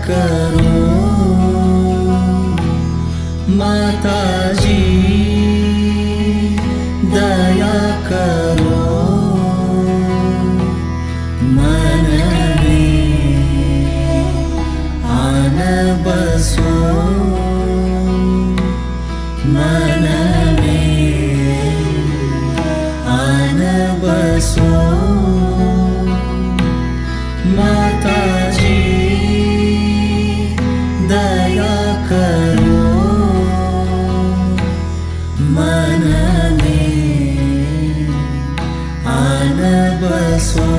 करो माताजी, दया करो मन में आन बसो, मन में आन बसो माताजी, दया करो मन में आन बसो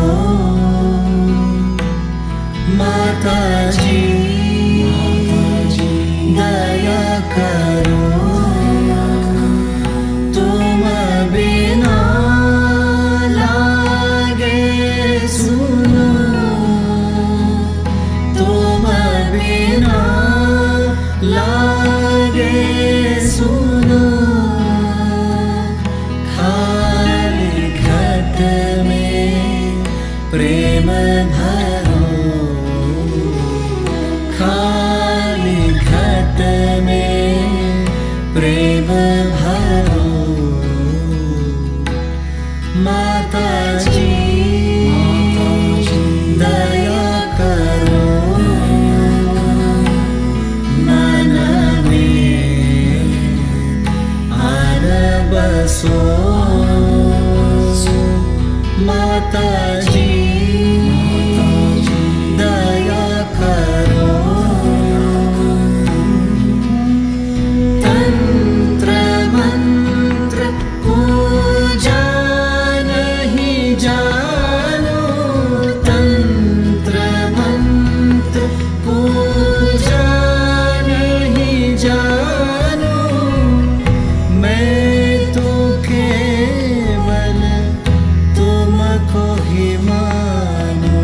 माताजी, दया करो तुम बिना लागे सुनो, तुम बिना लागे सुनो, खाली घट में प्रेम भरो, खाली घट में प्रेम भरो माताजी, दया करो मन में आन बसो माताजी, दया करो तंत्र मंत्र पूजा नहीं जानो, तंत्र मंत्र पूजा नहीं जानो, मैं तो केवल तुमको ही मानो,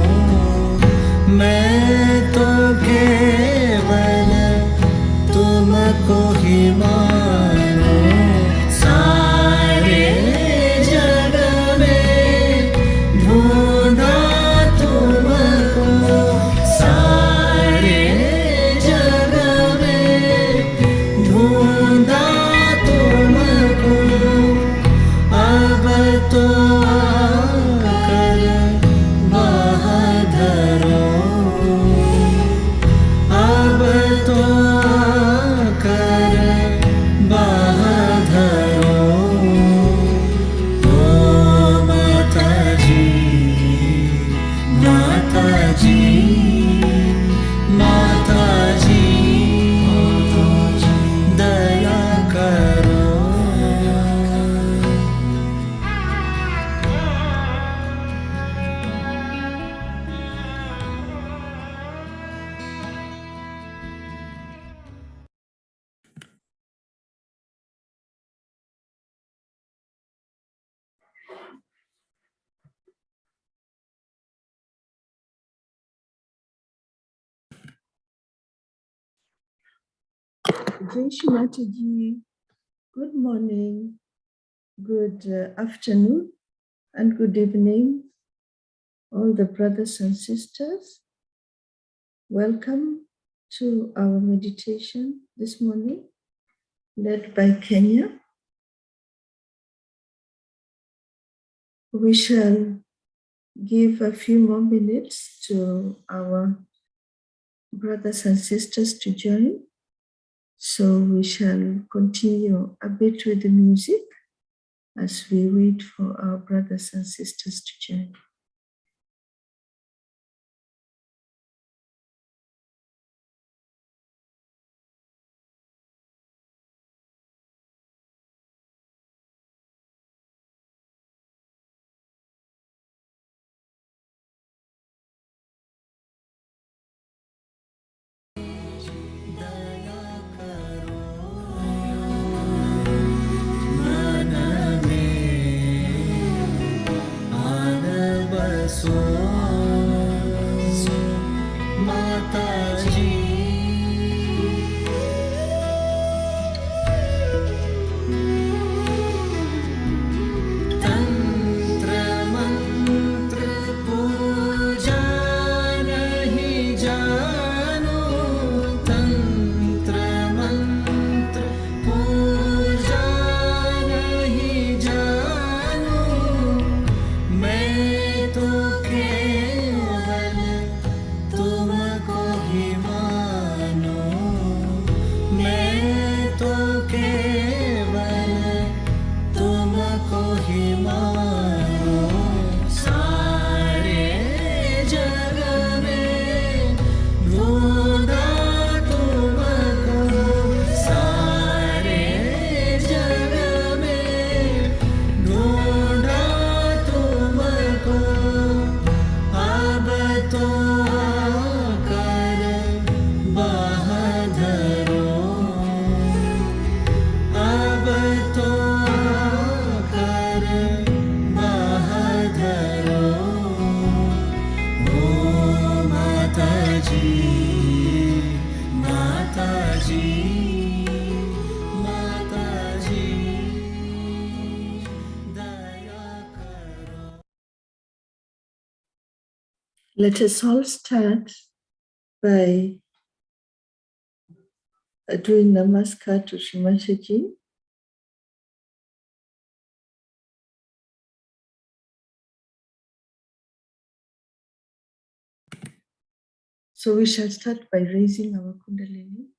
मैं तो केवल तुमको ही मानो, सारे जग में ढूंढा तुमको, सारे जग में ढूंढा तुमको, अब तो आकर बाह धरो, अब तो आकर बाह धरो ओ माताजी, माताजी, माताजी, दया करो Jai Shri Mataji. Good morning, good afternoon, and good evening, all the brothers and sisters. Welcome to our meditation this morning, led by Kenya. We shall give a few more minutes to our brothers and sisters to join. So we shall continue a bit with the music as we wait for our brothers and sisters to join. मन में आन Mataji, Mataji, Mataji, daya karo. Let us all start by doing namaskar to Shri Mataji. So we shall start by raising our Kundalini.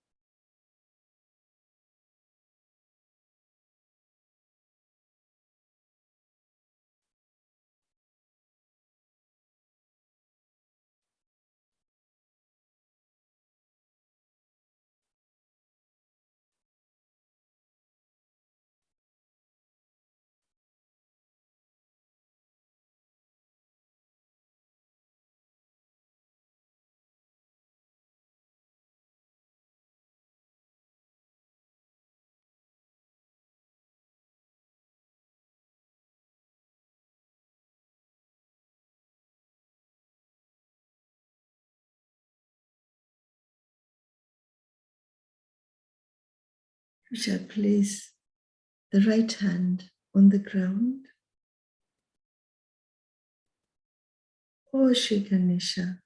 We shall place the right hand on the ground. Oh Shri Ganesha,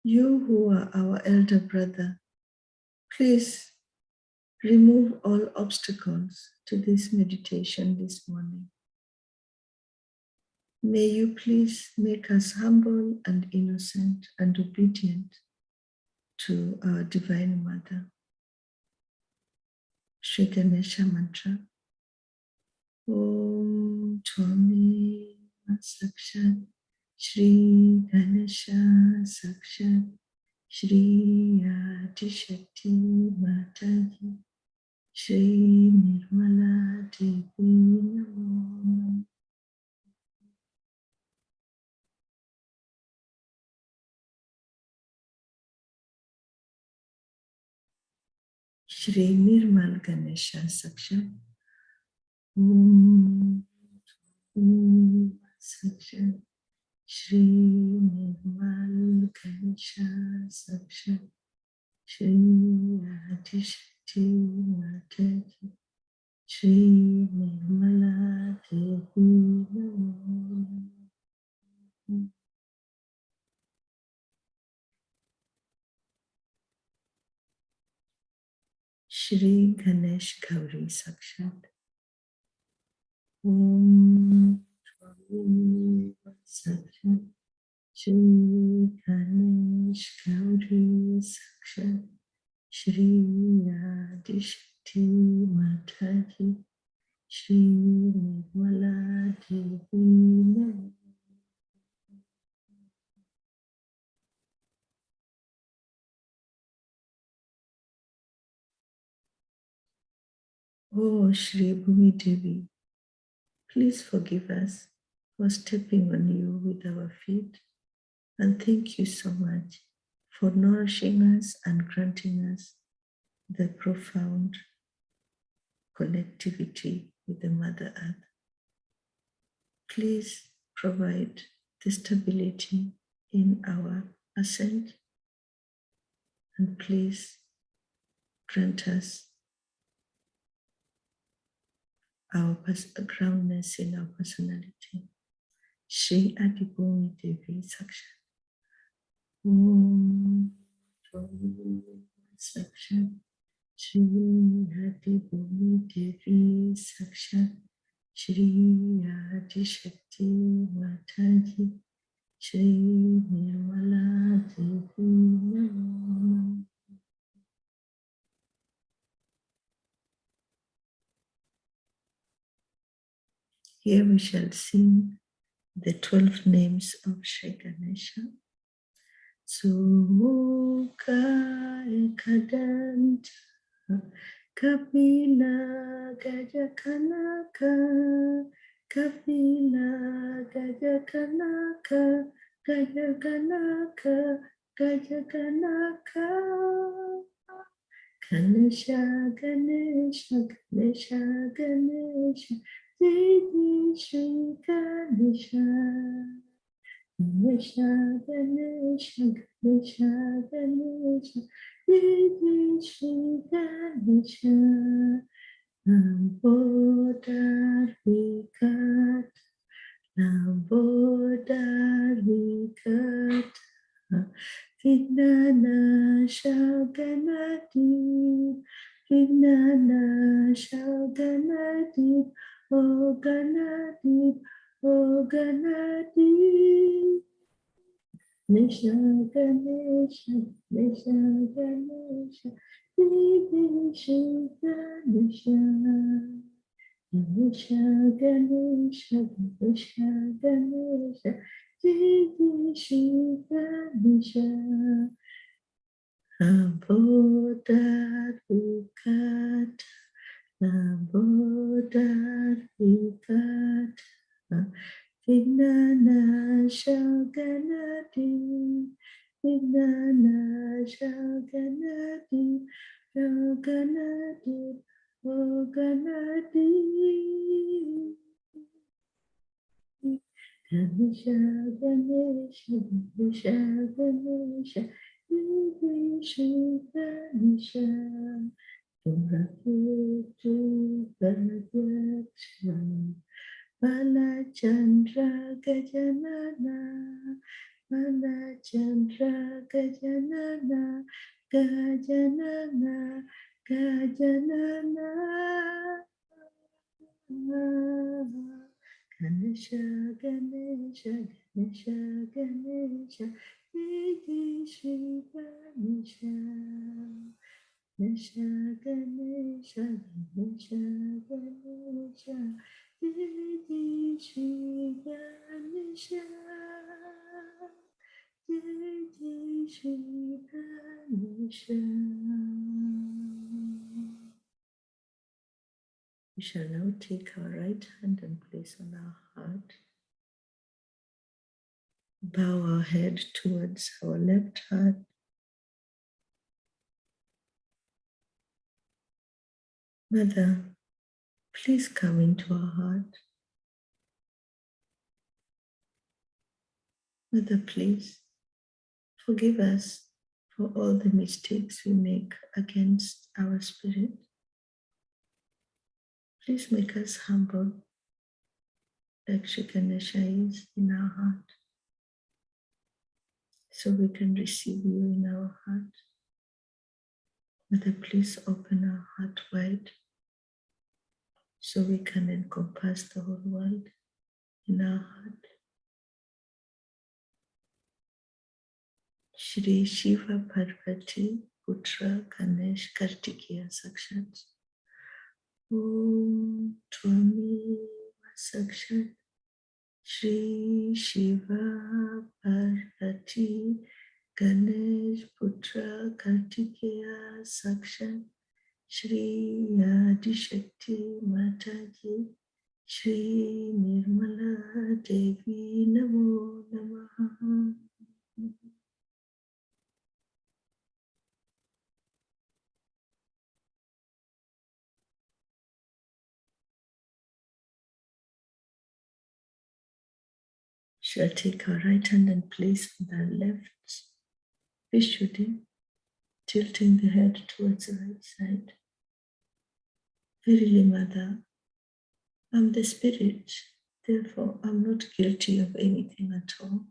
you who are our elder brother, please remove all obstacles to this meditation this morning. May you please make us humble and innocent and obedient to our Divine Mother. Shri Ganesha Mantra. Om Twami Sakshat Shri Ganesha Sakshat Shri Adi Shakti Mataji Shri Nirmala Devi Namo. Shri Nirmal Ganesha Sakshat Om Sakshat Shri Nirmal Ganesha Sakshat Shri Adi Shakti Mataji Shri Nirmala Devi Namo. Shri Ganesh Gauri Sakshat Om Sakshat Shri Ganesh Gauri Sakshat Shri Adi Shakti Mataji Shri Nirmala Devi Namo. Oh Shri Bhumi Devi, please forgive us for stepping on you with our feet, and thank you so much for nourishing us and granting us the profound connectivity with the Mother Earth. Please provide the stability in our ascent, and please grant us our groundness in our personality. Shri Adibhumi Devi Sakshat Om Sakshat Shri Adibhumi Devi Sakshat Shri Adi Shakti Mataji Shri Nirmala Devi Namo. Here we shall sing the 12 names of Shri Ganesha. Sumukha Ekadanta Kapila Gajakanaka Kapila Gajakanaka Gajakanaka Gajakanaka Ganesha Ganesha Ganesha Ganesha Didi Shri Ganesha Ganesha, Ganesha, Ganesha, Ganesha, Shri Shri Ganesha, Nambodar Vikat, Nambodar Vikat, Vignana Shaganati, Vignana Shaganati, O Ganati, O Ganati. Ganesha, Ganesha, Ganesha, Ganesha, Ganesha, Ganesha, Ganesha, Ganesha, Ganesha, Ganesha, Ganesha, Ganesha, Abodar Nambodar Vignana Shaganati, Vignana Shaganati, Shaganati, Shaganati. Ganesha, Ganesha, Ganesha, Ganesha, Ganesha, Ganesha. Ganesha, Ganesha. Balachandra Gajanana, Balachandra Gajanana, Gajanana, Gajanana. Ganesha, Ganesha, Ganesha, Ganesha, Shri Shri Ganesha. Ganesha, Ganesha, Ganesha, Ganesha, Shri Shri Ganesha, Shri Shri Ganesha. We shall now take our right hand and place on our heart. Bow our head towards our left heart. Mother, please come into our heart. Mother, please forgive us for all the mistakes we make against our spirit. Please make us humble like Shri Ganesha is in our heart, so we can receive you in our heart. Mother, please open our heart wide so we can encompass the whole world in our heart. Shri Shiva Parvati Putra Ganesh Kartikeya Sakshat Om Twami Sakshat Shri Shiva Parvati Ganesh Putra Kartikeya Sakshat Shri Adi Shakti Mataji Shri Nirmala Devi Namo Namaha. Shall take our right hand and place on the left Vishuddhi, tilting the head towards the right side. Verily, Mother, I'm the spirit, therefore I'm not guilty of anything at all.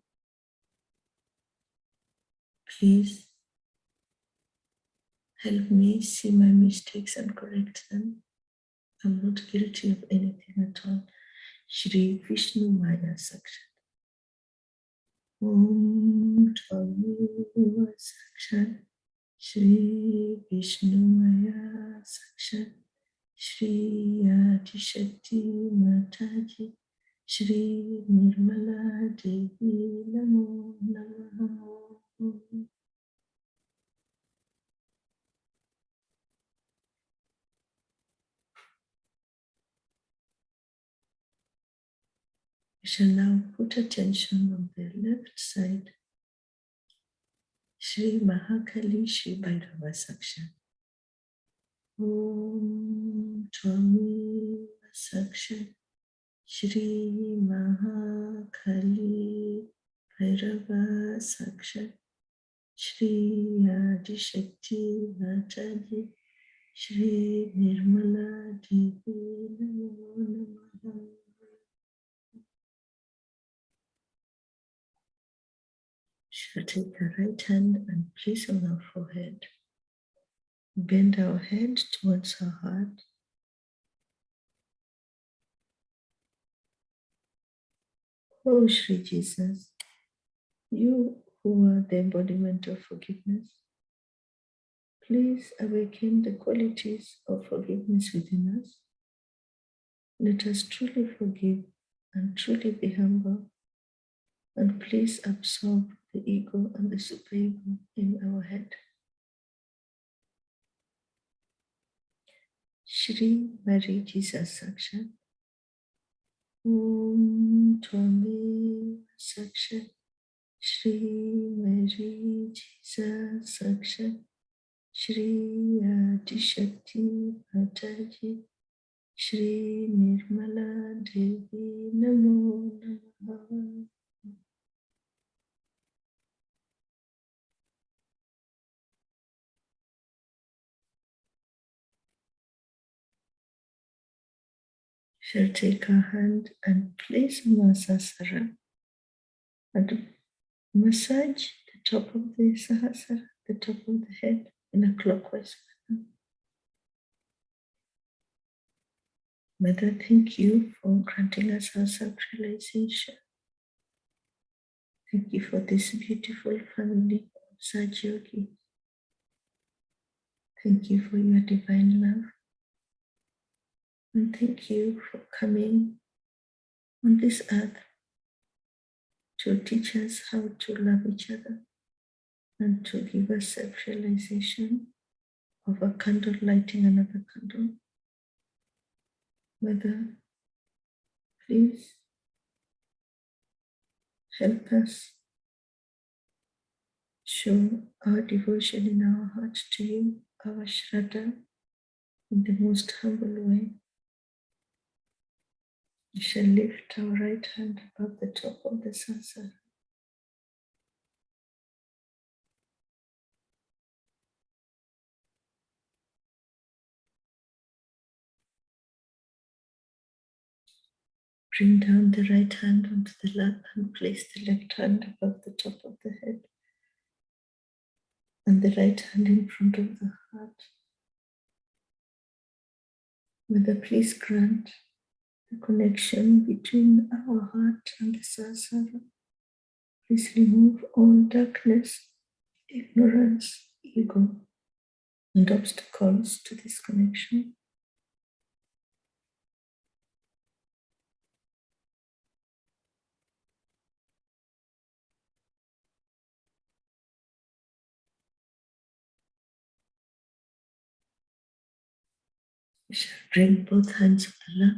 Please help me see my mistakes and correct them. I'm not guilty of anything at all. Shri Vishnu Maya Sakshat. Om Twami Sakshat. Shri Vishnu Maya Sakshat. Shri Adi Shakti Mataji Shri Nirmala Devi Namo Namaha. We shall now put attention on the left side. Shri Mahakali Shri Bhairava Sakshat. Om Twami Sakshat. Shri Mahakali Bhairava Sakshat Shri Adishakti Mataji Shri Nirmala Devi Namo Namaha. Shall take the right hand and place on our forehead. Bend our head towards our heart. Oh Shri Jesus, you who are the embodiment of forgiveness, please awaken the qualities of forgiveness within us. Let us truly forgive and truly be humble, and please absorb the ego and the superego in our head. Shri Mary Jesus Sakshat Om Twame Sakshat Shri Mary Jesus Sakshat Shri Adishakti Mataji Shri Nirmala Devi Namo Namaha. Shall take our hand and place on our sahasrara and massage the top of the sahasrara, the top of the head in a clockwise manner. Mother, thank you for granting us our self-realization. Thank you for this beautiful family of Saj Yogi. Thank you for your divine love. And thank you for coming on this earth to teach us how to love each other and to give us self-realization of a candle lighting another candle. Mother, please help us show our devotion in our heart to you, our Shraddha, in the most humble way. We shall lift our right hand above the top of the sahasrara. Bring down the right hand onto the lap and place the left hand above the top of the head and the right hand in front of the heart. Mother, please grant the connection between our heart and the sahasrara. Please remove all darkness, ignorance, ego, and obstacles to this connection. We shall bring both hands on the lap.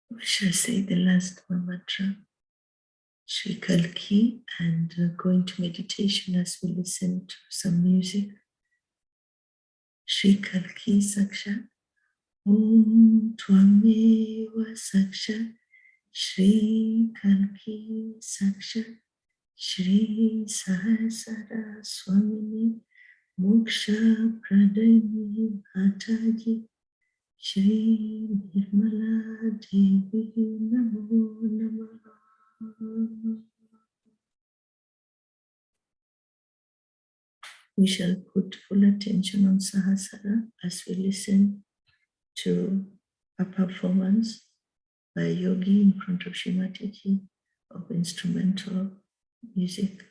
We shall say the last mantra, Shri Kalki, and go into meditation as we listen to some music. Shri Kalki Sakshat Om Twameva Sakshat Shri Kalki Sakshat Shri Sahasara Swamini Moksha Pradani Mataji Shri Nirmala Devi Namo Namaha. We shall put full attention on Sahasrara as we listen to a performance by a yogi in front of Shri Mataji of instrumental music.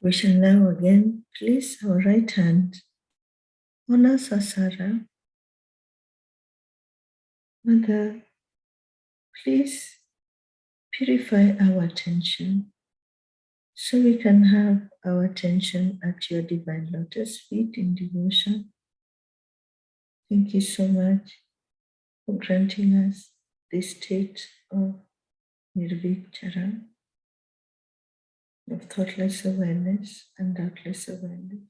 We shall now again place our right hand on our sasara. Mother, please purify our attention so we can have our attention at your divine lotus feet in devotion. Thank you so much for granting us this state of nirvichara, of thoughtless awareness and doubtless awareness.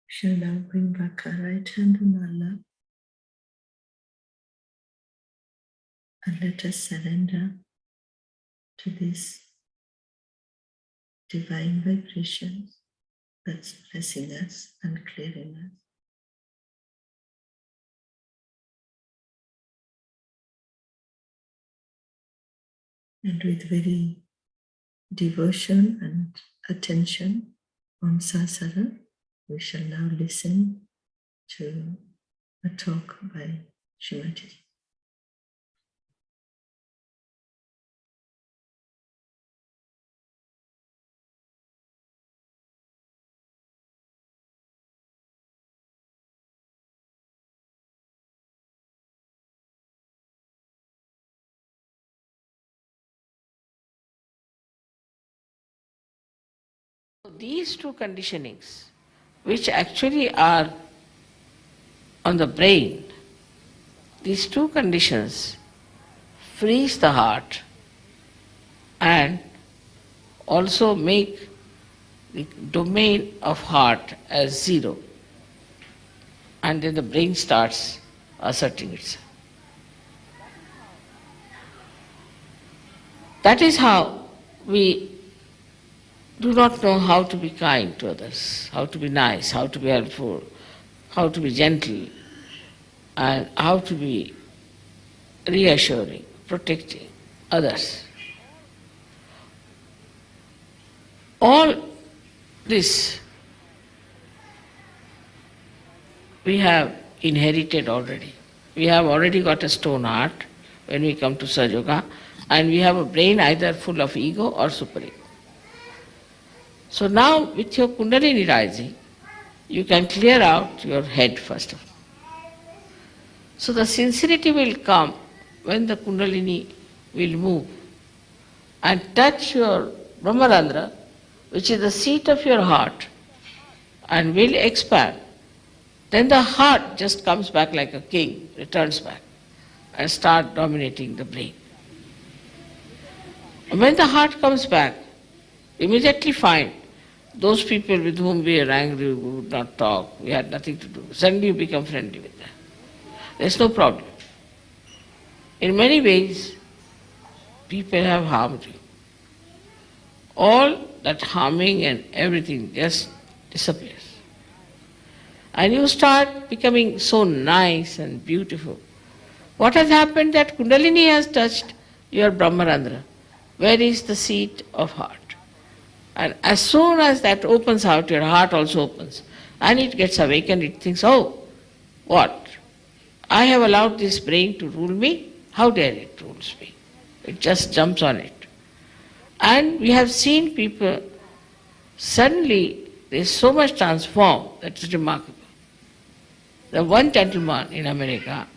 We shall now bring back our right hand on our lap and let us surrender to this divine vibration that's blessing us and clearing us. And with very devotion and attention on Sasara, we shall now listen to a talk by Shri Mataji. These two conditionings, which actually are on the brain, these two conditions freeze the heart and also make the domain of heart as zero. And then the brain starts asserting itself. That is how we do not know how to be kind to others, how to be nice, how to be helpful, how to be gentle, and how to be reassuring, protecting others. All this we have inherited already. We have already got a stone heart when we come to Sajoga, and we have a brain either full of ego or super-ego. So now with your Kundalini rising, you can clear out your head first of all. So the sincerity will come when the Kundalini will move and touch your Brahmarandra, which is the seat of your heart, and will expand. Then the heart just comes back like a king, returns back, and start dominating the brain. And when the heart comes back, immediately find those people with whom we are angry, we would not talk, we had nothing to do. Suddenly you become friendly with them. There's no problem. In many ways, people have harmed you. All that harming and everything just disappears. And you start becoming so nice and beautiful. What has happened? That Kundalini has touched your Brahmarandra, where is the seat of heart. And as soon as that opens out, your heart also opens. And it gets awakened, it thinks, oh, what? I have allowed this brain to rule me? How dare it rules me? It just jumps on it. And we have seen people, suddenly there's so much transformed, that's remarkable. The one gentleman in America,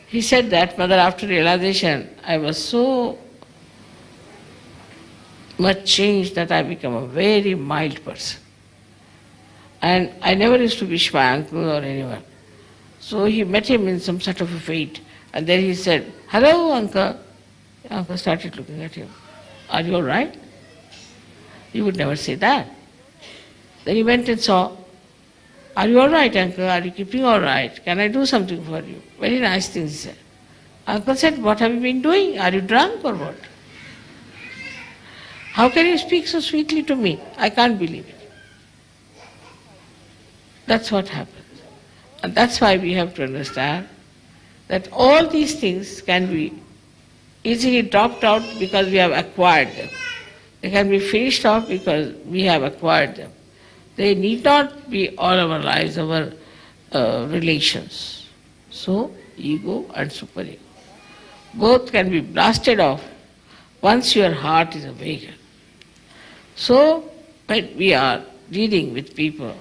he said that, Mother, after realization, I was so much changed that I become a very mild person. And I never used to wish my uncle or anyone. So he met him in some sort of a fete, and then he said, hello, uncle. The uncle started looking at him. Are you all right? He would never say that. Then he went and saw, are you all right, uncle? Are you keeping all right? Can I do something for you? Very nice things he said. Uncle said, what have you been doing? Are you drunk or what? How can you speak so sweetly to me? I can't believe it. That's what happens. And that's why we have to understand that all these things can be easily dropped out because we have acquired them. They can be finished off because we have acquired them. They need not be all our lives, our relations. So, ego and superego. Both can be blasted off once your heart is awakened. So, when we are dealing with people,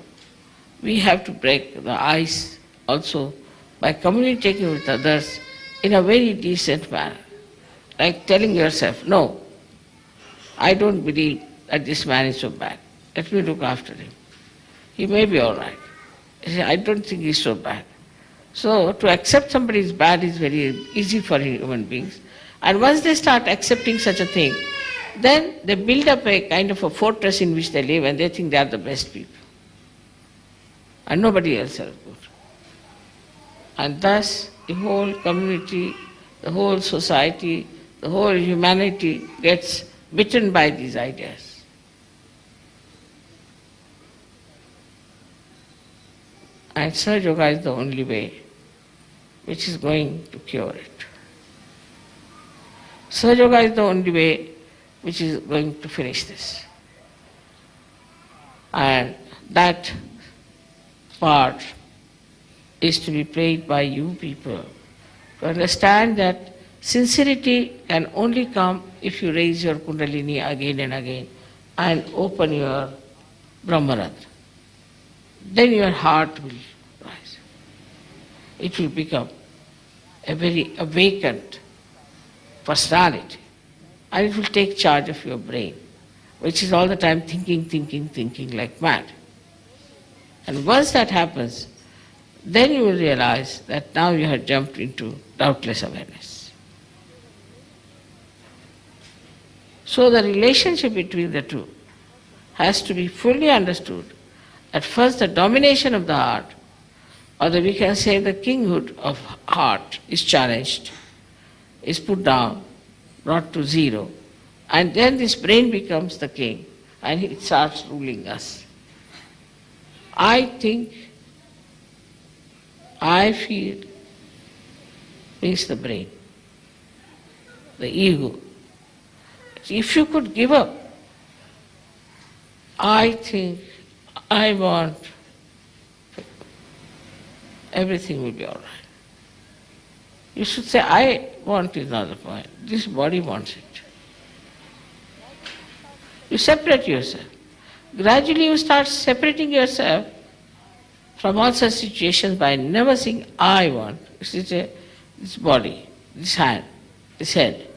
we have to break the ice also by communicating with others in a very decent manner. Like telling yourself, no, I don't believe that this man is so bad. Let me look after him. He may be all right. I don't think he's so bad. So to accept somebody is bad is very easy for human beings. And once they start accepting such a thing, then they build up a kind of a fortress in which they live and they think they are the best people. And nobody else is good. And thus the whole community, the whole society, the whole humanity gets bitten by these ideas. And Sahaja Yoga is the only way which is going to cure it. Sahaja Yoga is the only way which is going to finish this. And that part is to be played by you people to understand that sincerity can only come if you raise your Kundalini again and again and open your Brahmarandra. Then your heart will rise. It will become a very awakened personality, and it will take charge of your brain, which is all the time thinking like mad. And once that happens, then you will realize that now you have jumped into doubtless awareness. So the relationship between the two has to be fully understood. At first, the domination of the heart, or we can say the kinghood of heart, is challenged, is put down, brought to zero, and then this brain becomes the king and it starts ruling us. I think, I feel means the brain, the ego. If you could give up, I think, I want, everything will be all right. You should say, I want is not the point. This body wants it. You separate yourself. Gradually you start separating yourself from all such situations by never saying, I want. You say, this body, this hand, this head.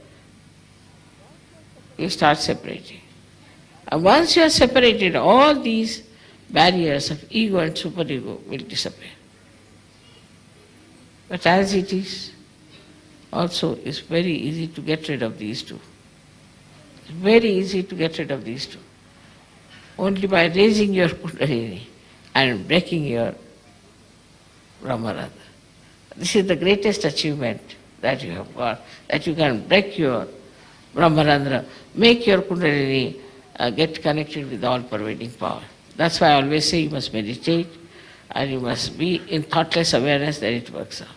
You start separating. And once you are separated, all these barriers of ego and superego will disappear. But as it is, also it's very easy to get rid of these two. It's very easy to get rid of these two. Only by raising your Kundalini and breaking your Brahmarandra. This is the greatest achievement that you have got, that you can break your Brahmarandra, make your Kundalini get connected with all pervading power. That's why I always say you must meditate and you must be in thoughtless awareness that it works out.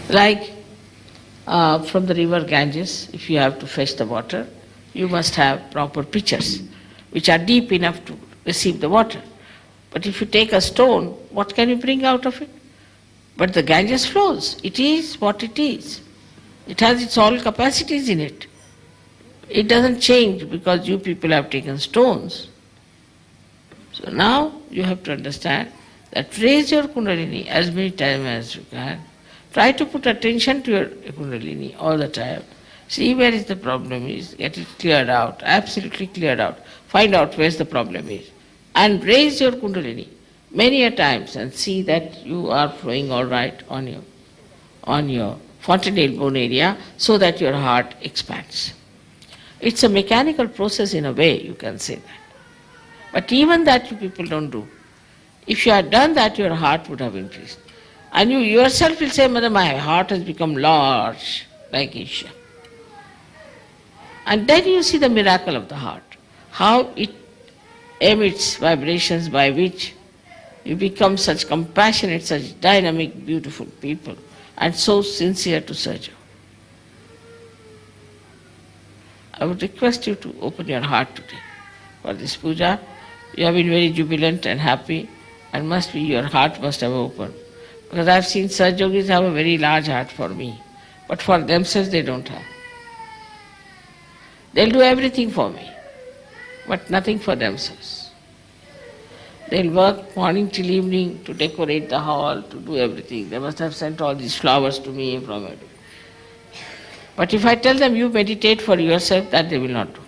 Like from the river Ganges, if you have to fetch the water, you must have proper pitchers which are deep enough to receive the water. But if you take a stone, what can you bring out of it? But the Ganges flows. It is what it is. It has its all capacities in it. It doesn't change because you people have taken stones. So now you have to understand that raise your Kundalini as many times as you can. Try to put attention to your Kundalini all the time. See where is the problem is, get it cleared out, absolutely cleared out. Find out where the problem is. And raise your Kundalini many a times and see that you are flowing all right on your fontanelle bone area so that your heart expands. It's a mechanical process in a way, you can say that. But even that you people don't do. If you had done that, your heart would have increased. And you yourself will say, Mother, my heart has become large, like Isha. And then you see the miracle of the heart, how it emits vibrations by which you become such compassionate, such dynamic, beautiful people, and so sincere to serve you. I would request you to open your heart today for this puja. You have been very jubilant and happy, and your heart must have opened. Because I've seen Saj Yogis have a very large heart for me, but for themselves they don't have. They'll do everything for me, but nothing for themselves. They'll work morning till evening to decorate the hall, to do everything. They must have sent all these flowers to me from it. But if I tell them you meditate for yourself, that they will not do.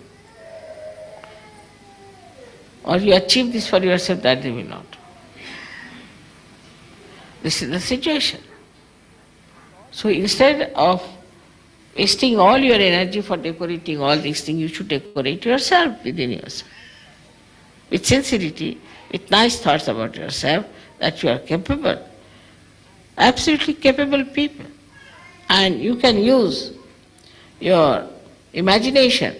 Or you achieve this for yourself, that they will not do. This is the situation. So instead of wasting all your energy for decorating all these things, you should decorate yourself within yourself. With sincerity, with nice thoughts about yourself, that you are capable, absolutely capable people. And you can use your imagination,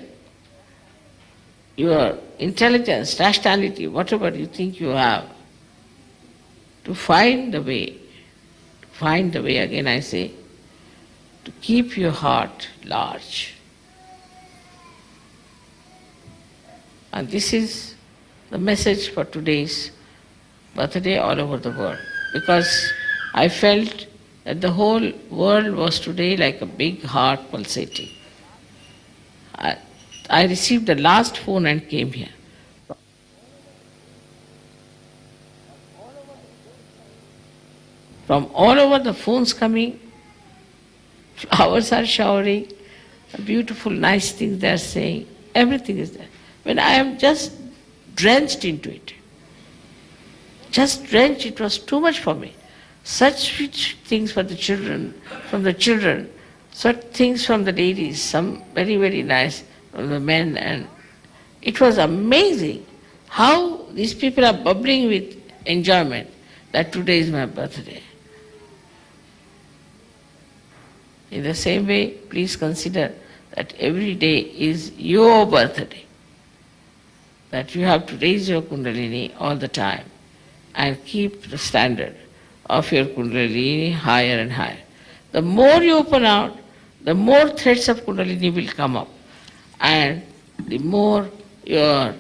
your intelligence, rationality, whatever you think you have, to find the way, again I say, to keep your heart large. And this is the message for today's birthday all over the world. Because I felt that the whole world was today like a big heart pulsating. I received the last phone and came here. From all over the phones coming, flowers are showering, beautiful, nice things they are saying, everything is there. When I am just drenched into it, just drenched, it was too much for me. Such rich things for the children, from the children, such things from the ladies, some very, very nice from the men, and it was amazing how these people are bubbling with enjoyment that today is my birthday. In the same way, please consider that every day is your birthday, that you have to raise your Kundalini all the time and keep the standard of your Kundalini higher and higher. The more you open out, the more threads of Kundalini will come up, and the more your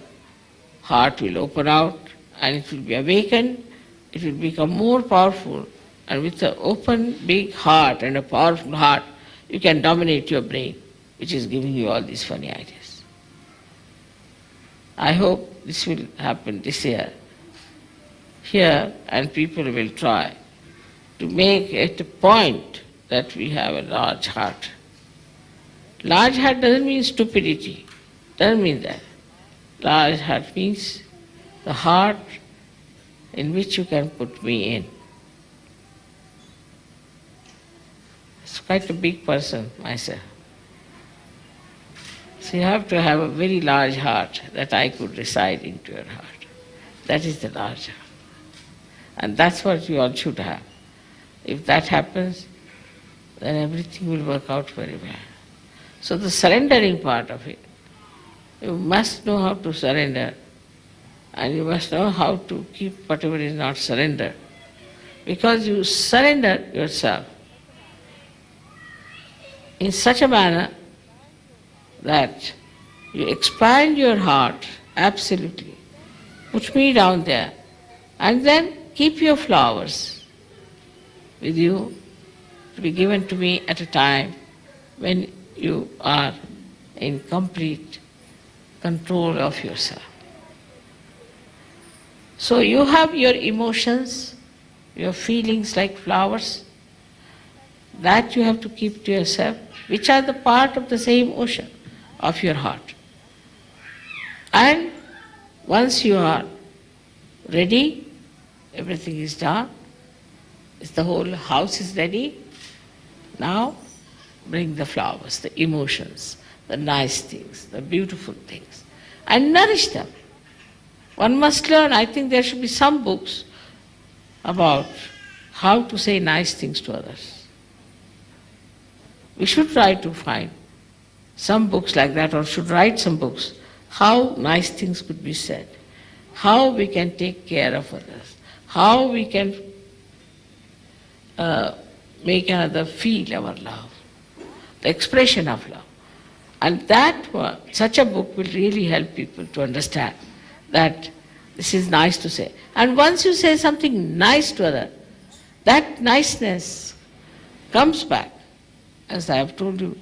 heart will open out and it will be awakened, it will become more powerful, and with an open big heart and a powerful heart, you can dominate your brain, which is giving you all these funny ideas. I hope this will happen this year here, and people will try to make it a point that we have a large heart. Large heart doesn't mean stupidity, doesn't mean that. Large heart means the heart in which you can put me in. It's quite a big person myself. So you have to have a very large heart that I could reside into your heart. That is the large heart. And that's what you all should have. If that happens, then everything will work out very well. So the surrendering part of it, you must know how to surrender, and you must know how to keep whatever is not surrendered. Because you surrender yourself in such a manner that you expand your heart absolutely. Put me down there, and then keep your flowers with you to be given to me at a time when you are in complete control of yourself. So you have your emotions, your feelings like flowers, that you have to keep to yourself, which are the part of the same ocean of your heart. And once you are ready, everything is done, the whole house is ready, now bring the flowers, the emotions, the nice things, the beautiful things, and nourish them. One must learn, I think there should be some books about how to say nice things to others. We should try to find some books like that, or should write some books, how nice things could be said, how we can take care of others, how we can make another feel our love, the expression of love. And such a book will really help people to understand that this is nice to say. And once you say something nice to others, that niceness comes back, as I have told you,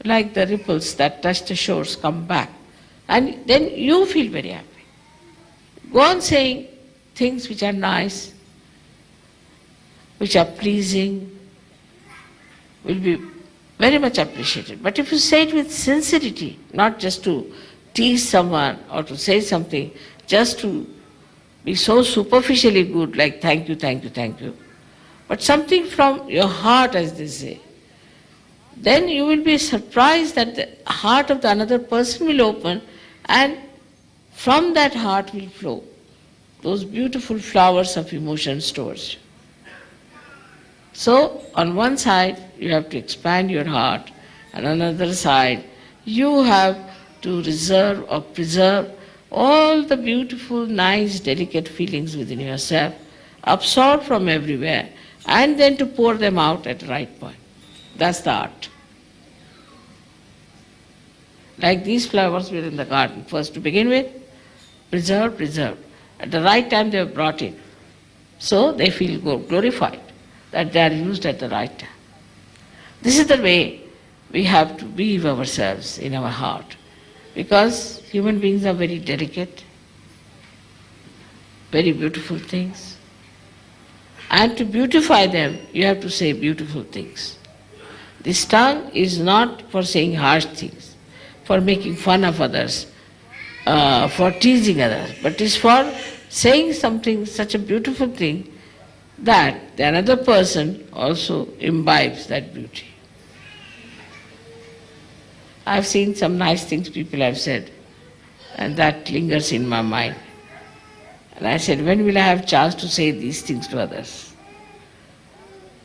like the ripples that touch the shores come back. And then you feel very happy. Go on saying things which are nice, which are pleasing, will be very much appreciated. But if you say it with sincerity, not just to tease someone or to say something, just to be so superficially good, like thank you, thank you, thank you, but something from your heart, as they say, then you will be surprised that the heart of the another person will open, and from that heart will flow those beautiful flowers of emotions towards you. So, on one side, you have to expand your heart, and on another side, you have to reserve or preserve all the beautiful, nice, delicate feelings within yourself, absorb from everywhere, and then to pour them out at the right point. That's the art. Like these flowers were in the garden. First, to begin with, preserve. At the right time, they are brought in. So they feel glorified that they are used at the right time. This is the way we have to weave ourselves in our heart, because human beings are very delicate, very beautiful things. And to beautify them, you have to say beautiful things. This tongue is not for saying harsh things, for making fun of others, for teasing others, but is for saying something, such a beautiful thing, that the another person also imbibes that beauty. I've seen some nice things people have said, and that lingers in my mind. And I said, when will I have chance to say these things to others?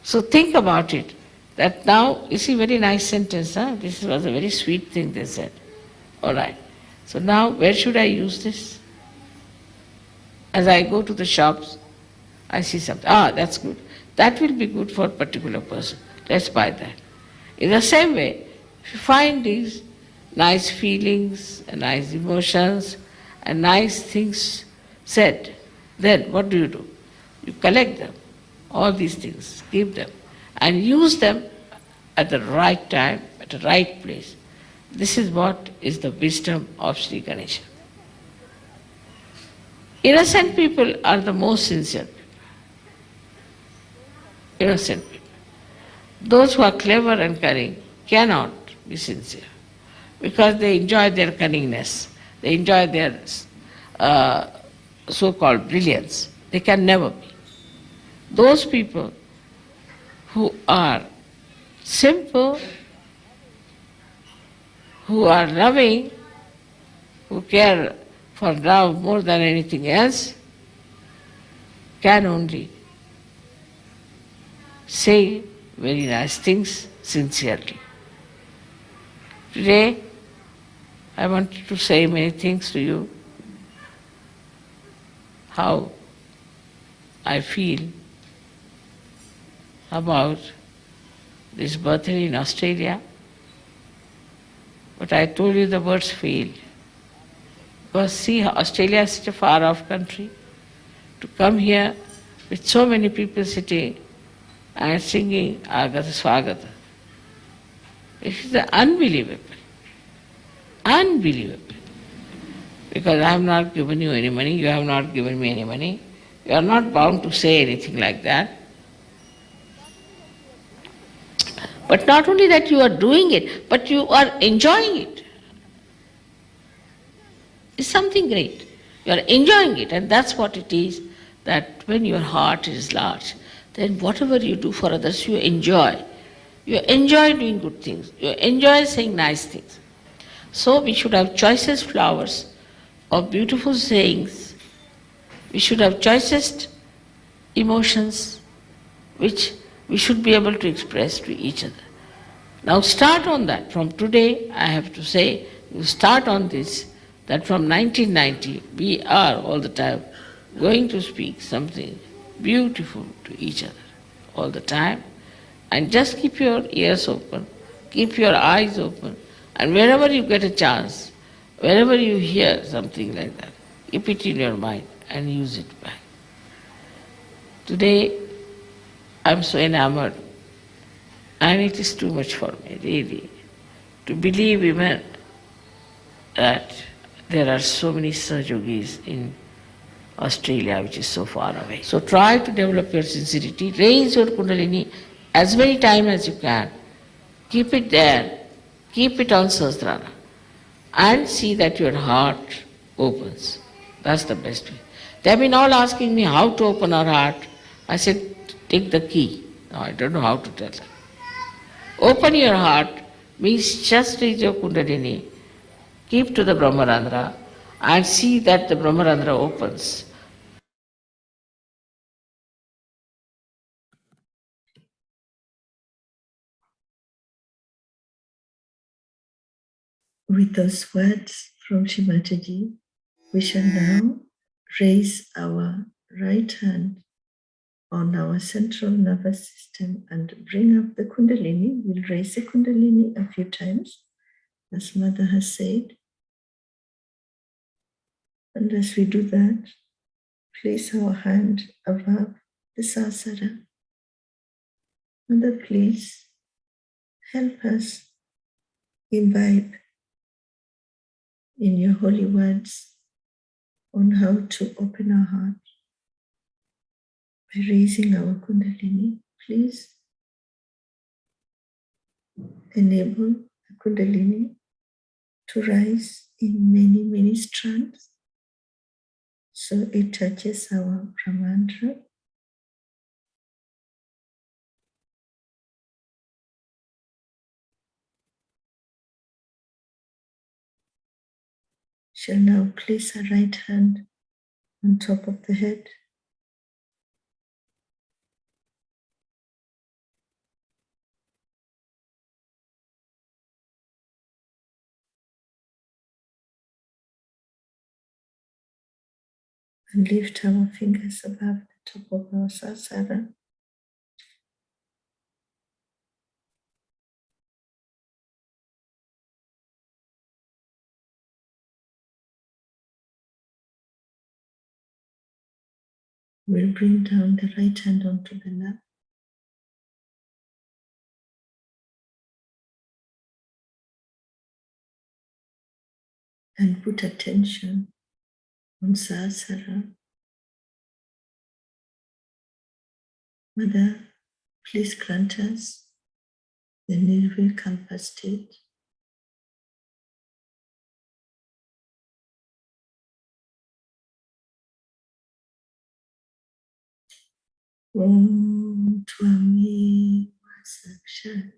So think about it, that now, you see, very nice sentence, huh? This was a very sweet thing they said. All right. So now, where should I use this? As I go to the shops, I see something. That's good. That will be good for a particular person. Let's buy that. In the same way, if you find these nice feelings, and nice emotions, and nice things said, then what do? You collect them, all these things, keep them, and use them at the right time, at the right place. This is what is the wisdom of Shri Ganesha. Innocent people are the most sincere people. Innocent people. Those who are clever and cunning cannot be sincere, because they enjoy their cunningness, they enjoy their so-called brilliance. They can never be. Those people who are simple, who are loving, who care for love more than anything else, can only say very nice things sincerely. Today, I wanted to say many things to you, how I feel about this birthday in Australia. But I told you the words fail. Because see, Australia is such a far-off country. To come here with so many people sitting and singing Agata Swagata, it is unbelievable. Unbelievable. Because I have not given you any money, you have not given me any money. You are not bound to say anything like that. But not only that you are doing it, but you are enjoying it. It's something great. You are enjoying it, and that's what it is, that when your heart is large, then whatever you do for others, you enjoy. You enjoy doing good things. You enjoy saying nice things. So we should have choicest flowers of beautiful sayings. We should have choicest emotions which we should be able to express to each other. Now start on that. From today, I have to say, you start on this, that from 1990, we are all the time going to speak something beautiful to each other all the time. And just keep your ears open, keep your eyes open, and wherever you get a chance, wherever you hear something like that, keep it in your mind and use it back. Today, I'm so enamored. And it is too much for me, really, to believe even that there are so many Sahajogis in Australia, which is so far away. So try to develop your sincerity, raise your Kundalini as many times as you can. Keep it there, keep it on Sahasrara, and see that your heart opens. That's the best way. They have been all asking me how to open our heart. I said, take the key. No, I don't know how to tell them. Open your heart means just raise your Kundalini, keep to the Brahmarandra, and see that the Brahmarandra opens. With those words from Shri Mataji, we shall now raise our right hand on our central nervous system and bring up the Kundalini. We'll raise the Kundalini a few times, as Mother has said. And as we do that, place our hand above the Sahasrara. Mother, please help us imbibe in your holy words on how to open our heart by raising our Kundalini. Please enable the Kundalini to rise in many, many strands so it touches our Brahmandra. Shall now place our right hand on top of the head. And lift our fingers above the top of our Sahasrara. We'll bring down the right hand onto the lap. And put attention on Sahasrara. Mother, please grant us the Nirvikalpa state. Om Twami Sakshat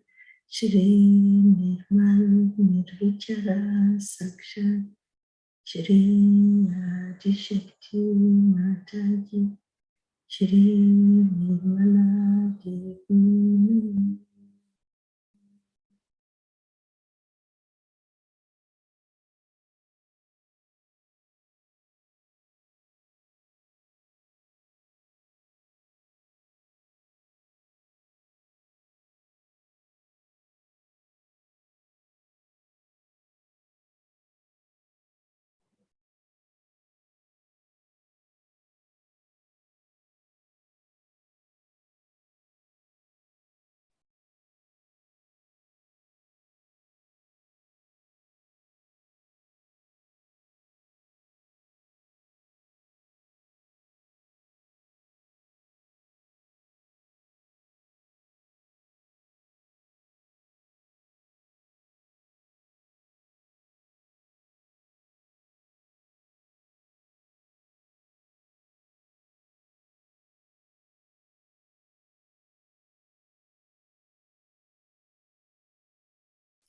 Shri Nirmal Nirvichara Sakshat Shri Adishakti Mataji Shri Nirmala Devi.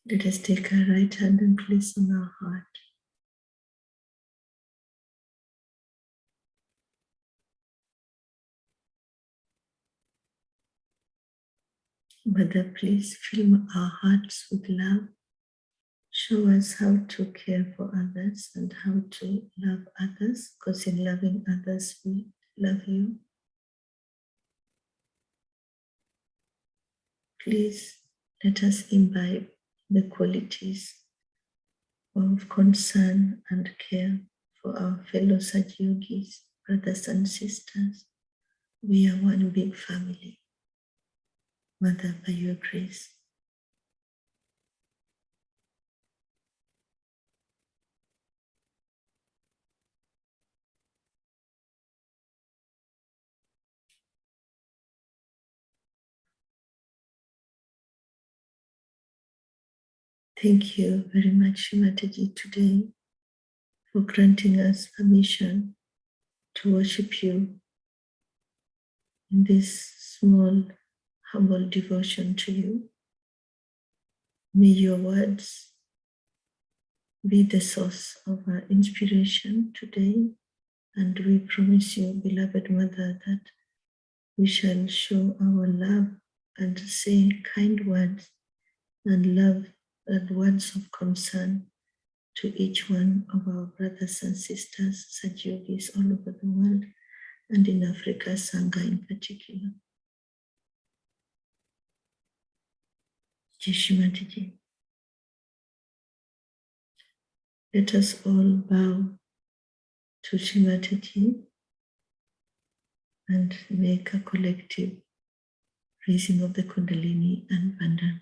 Let us take our right hand and place on our heart. Mother, please fill our hearts with love. Show us how to care for others and how to love others, because in loving others, we love you. Please let us imbibe the qualities of concern and care for our fellow Satyogis, brothers and sisters. We are one big family. Mother, by your grace. Thank you very much, Mataji, today for granting us permission to worship you in this small, humble devotion to you. May your words be the source of our inspiration today, and we promise you, beloved Mother, that we shall show our love and say kind words and love and words of concern to each one of our brothers and sisters, Sajogis all over the world, and in Africa, Sangha in particular. Jai Shri Mataji. Let us all bow to Shri Mataji and make a collective raising of the Kundalini and Bandhan.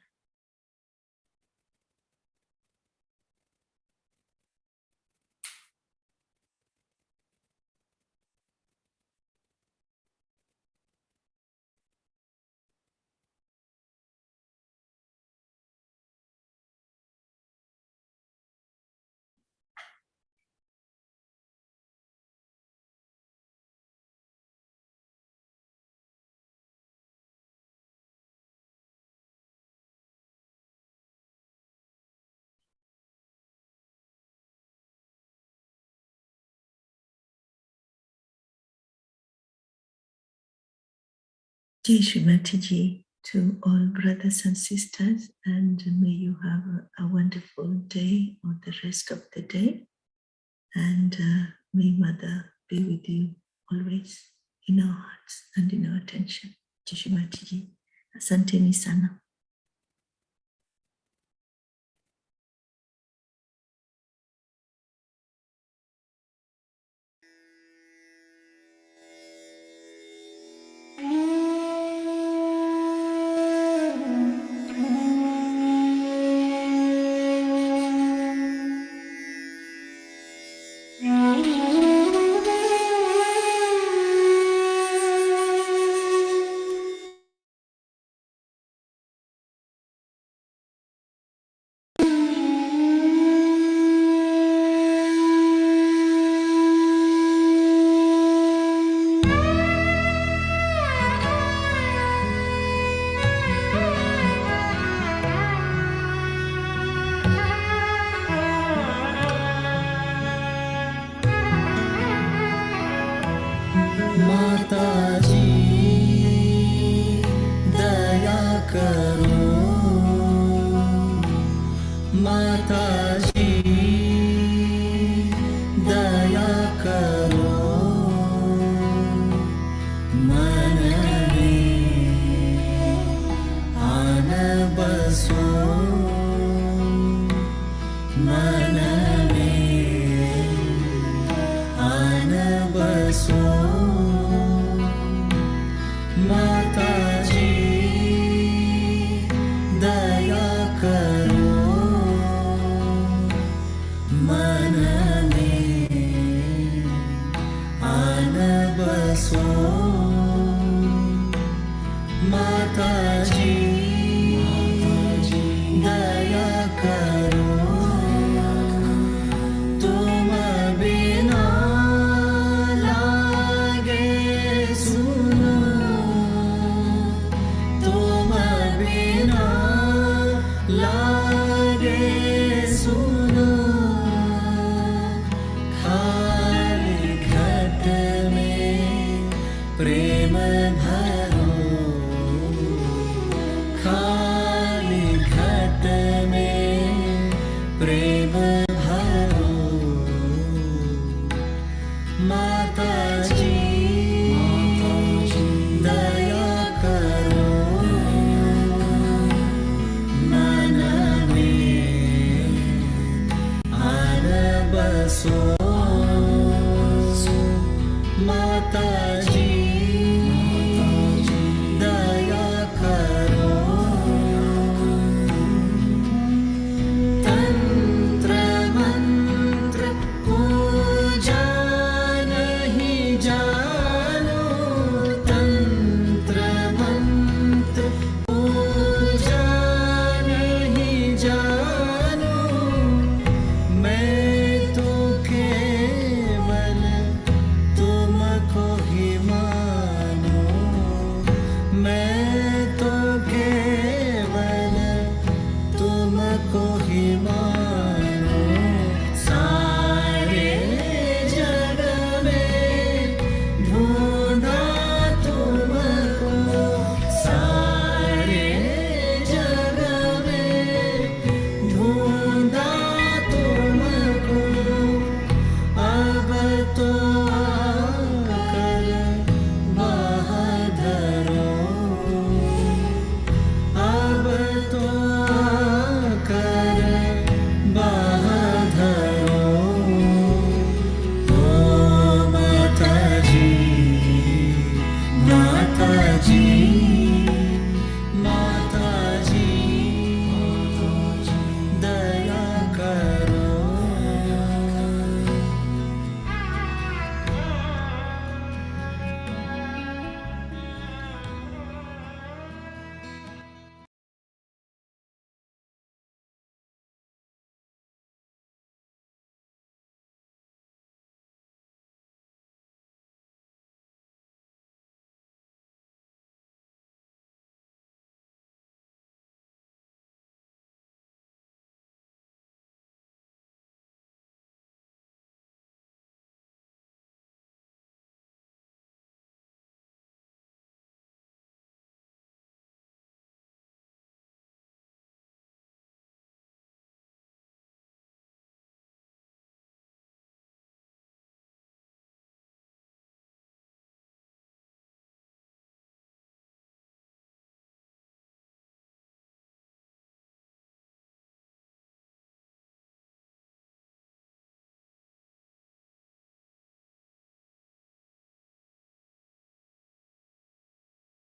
Jai Shri Mataji to all brothers and sisters, and may you have a wonderful day or the rest of the day, and may Mother be with you always in our hearts and in our attention. Jai Shri Mataji. Asanteni sana. माताजी दया करो, माताजी दया करो, मन में आन बसो, मन में आन बसो। माताजी दया करो, मन में आन बसो। माताजी दया करो, तुम बिना लागे सुनो, तुम बिना लागे सुनो, खाली घट में प्रेम भरो, खाली घट में प्रेम भरो। माताजी